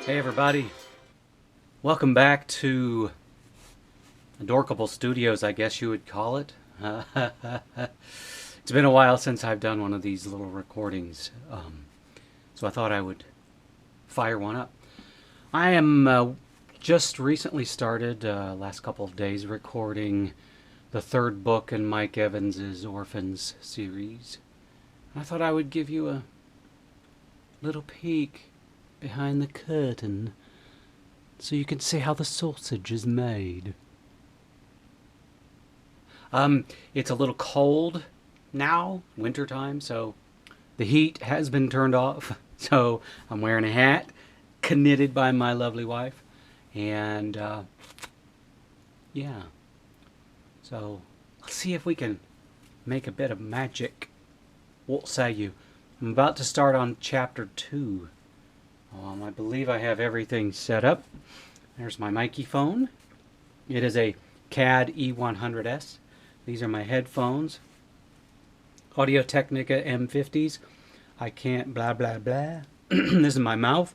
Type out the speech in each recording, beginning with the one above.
Hey everybody, welcome back to Adorkable Studios, I guess you would call it. It's been a while since I've done one of these little recordings, so I thought I would fire one up. I am just recently started, last couple of days, recording the third book in Mike Evans's Orphans series. I thought I would give you a little peek behind the curtain so you can see how the sausage is made. It's a little cold now, wintertime, so the heat has been turned off. So I'm wearing a hat, knitted by my lovely wife, and yeah. So let's see if we can make a bit of magic. What say you? I'm about to start on chapter 2. I believe I have everything set up. There's my microphone. It is a CAD E100S. These are my headphones. Audio-Technica M50s. I can't blah blah blah. This is my mouth.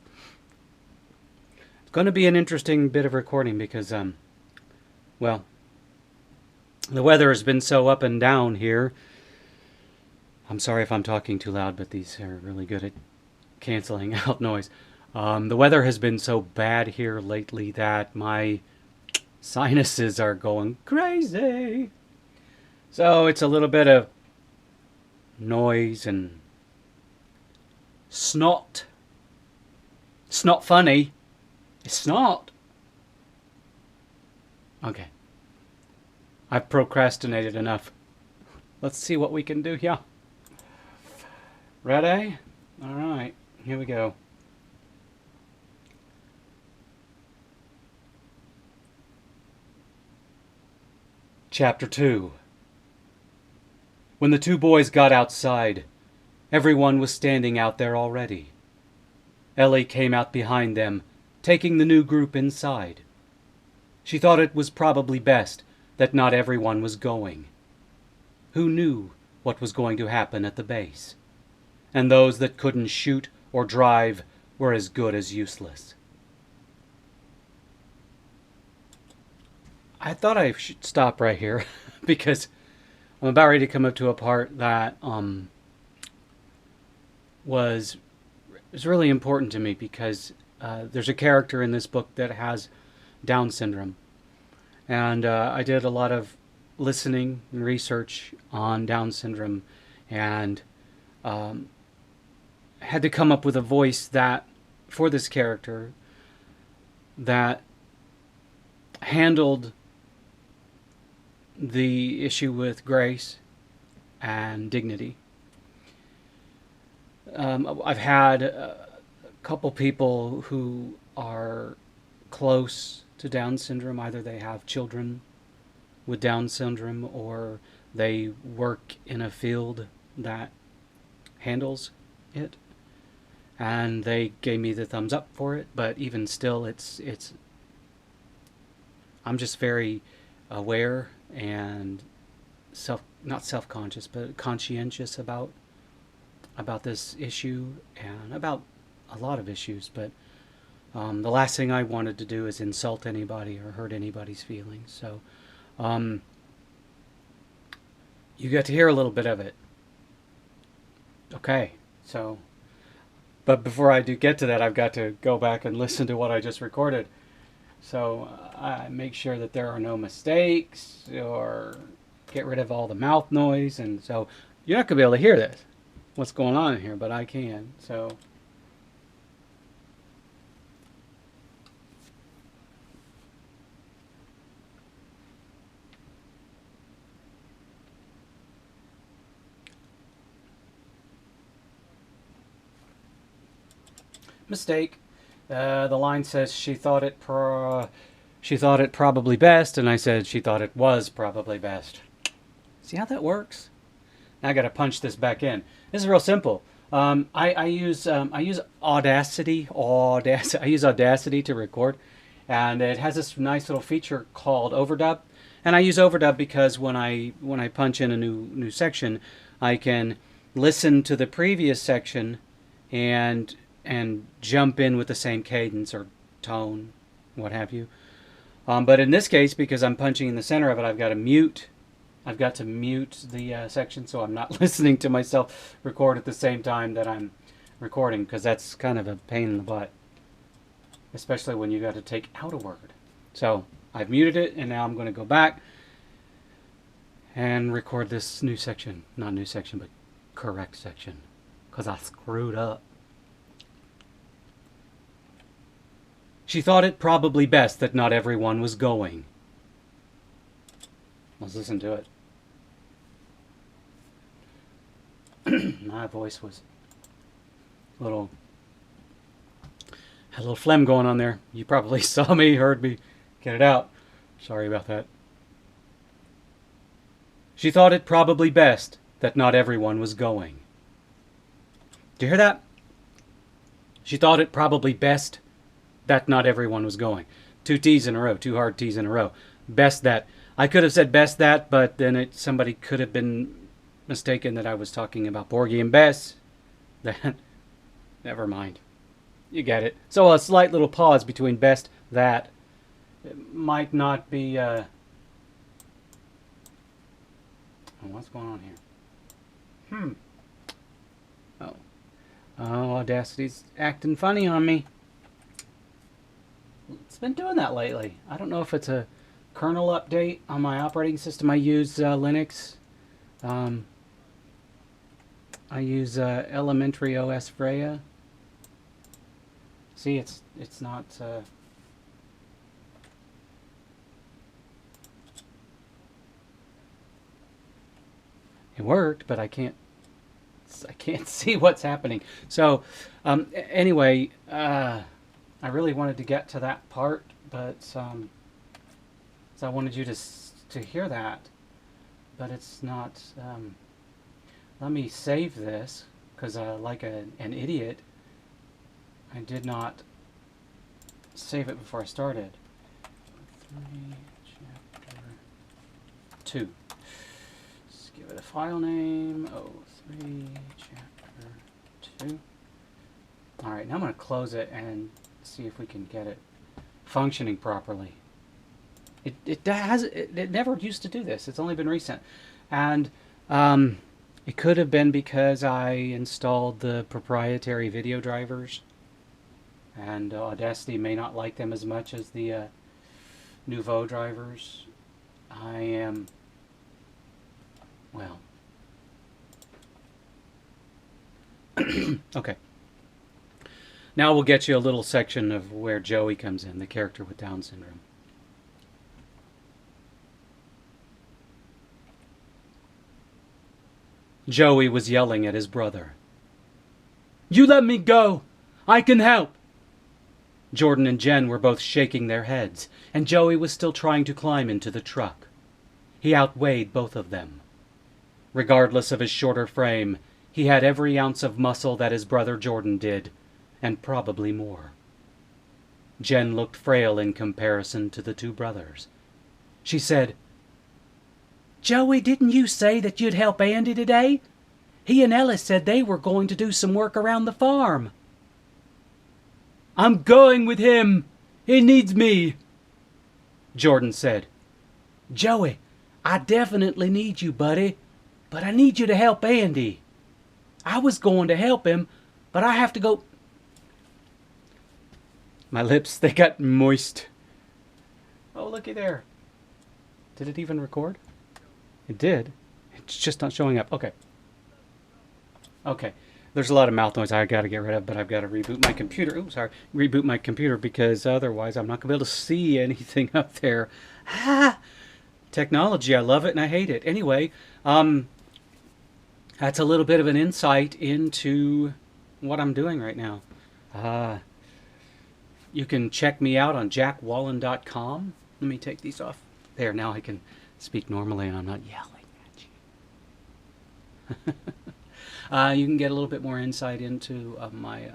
It's going to be an interesting bit of recording because, well, the weather has been so up and down here. I'm sorry if I'm talking too loud, but these are really good at canceling out noise. The weather has been so bad here lately that my sinuses are going crazy. So it's a little bit of noise and snot. It's not funny. It's not. Okay. I've procrastinated enough. Let's see what we can do here. Ready? All right. Here we go. Chapter 2. When the two boys got outside, everyone was standing out there already. Ellie came out behind them, taking the new group inside. She thought it was probably best that not everyone was going. Who knew what was going to happen at the base? And those that couldn't shoot or drive were as good as useless. I thought I should stop right here because I'm about ready to come up to a part that was really important to me because there's a character in this book that has Down syndrome. And I did a lot of listening and research on Down syndrome and had to come up with a voice that, for this character, that handled the issue with grace and dignity. I've had a couple people who are close to Down syndrome. Either they have children with Down syndrome or they work in a field that handles it. And they gave me the thumbs up for it, but even still, it's I'm just very aware and not self-conscious, but conscientious about this issue and about a lot of issues. But the last thing I wanted to do is insult anybody or hurt anybody's feelings. So you get to hear a little bit of it. Okay, so. But before I do get to that, I've got to go back and listen to what I just recorded. So I make sure that there are no mistakes or get rid of all the mouth noise. And so you're not going to be able to hear this, what's going on in here, but I can. So mistake. The line says she thought it probably best, and I said she thought it was probably best. See how that works? Now I got to punch this back in. This is real simple. I use Audacity. I use Audacity to record, and it has this nice little feature called overdub. And I use overdub because when I punch in a new section, I can listen to the previous section and and jump in with the same cadence or tone, what have you. But in this case, because I'm punching in the center of it, I've got to mute the section so I'm not listening to myself record at the same time that I'm recording, because that's kind of a pain in the butt, especially when you got to take out a word. So I've muted it, and now I'm going to go back and record this new section. Not new section, but correct section, because I screwed up. She thought it probably best that not everyone was going. Let's listen to it. My voice was had a little phlegm going on there. You probably saw me, heard me get it out. Sorry about that. She thought it probably best that not everyone was going. Do you hear that? She thought it probably best that not everyone was going. 2 T's in a row, 2 hard T's in a row. Best that. I could have said best that, but then somebody could have been mistaken that I was talking about Porgy and Bess. That, never mind. You get it. So a slight little pause between best that. It might not be. Oh, what's going on here? Oh, Audacity's acting funny on me. It's been doing that lately. I don't know if it's a kernel update on my operating system. I use Linux. I use Elementary OS Freya. See, it's not. It worked, but I can't see what's happening. So anyway, I really wanted to get to that part, but so I wanted you to hear that, but it's not. Let me save this, because like an idiot, I did not save it before I started. 3 chapter 2. Let's give it a file name. 3 chapter 2. All right, now I'm going to close it and see if we can get it functioning properly. It never used to do this. It's only been recent, and it could have been because I installed the proprietary video drivers, and Audacity may not like them as much as the Nouveau drivers. Well, okay. Now we'll get you a little section of where Joey comes in, the character with Down syndrome. Joey was yelling at his brother. "You let me go! I can help!" Jordan and Jen were both shaking their heads, and Joey was still trying to climb into the truck. He outweighed both of them. Regardless of his shorter frame, he had every ounce of muscle that his brother Jordan did, and probably more. Jen looked frail in comparison to the 2 brothers. She said, "Joey, didn't you say that you'd help Andy today? He and Ellis said they were going to do some work around the farm." "I'm going with him. He needs me," Jordan said. "Joey, I definitely need you, buddy, but I need you to help Andy. I was going to help him, but I have to go." My lips, they got moist. Oh, looky there. Did it even record? It did. It's just not showing up. Okay. Okay. There's a lot of mouth noise I got to get rid of, but I've got to reboot my computer. Oops, sorry. Reboot my computer, because otherwise I'm not going to be able to see anything up there. Ah! Technology, I love it and I hate it. Anyway, that's a little bit of an insight into what I'm doing right now. You can check me out on jackwallen.com. Let me take these off. There, now I can speak normally and I'm not yelling at you. You can get a little bit more insight into my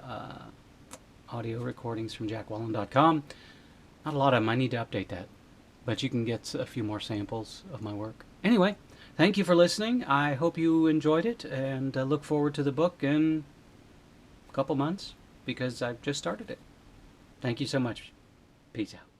audio recordings from jackwallen.com. Not a lot of them. I need to update that. But you can get a few more samples of my work. Anyway, thank you for listening. I hope you enjoyed it, and look forward to the book in a couple months. because I've just started it. Thank you so much. Peace out.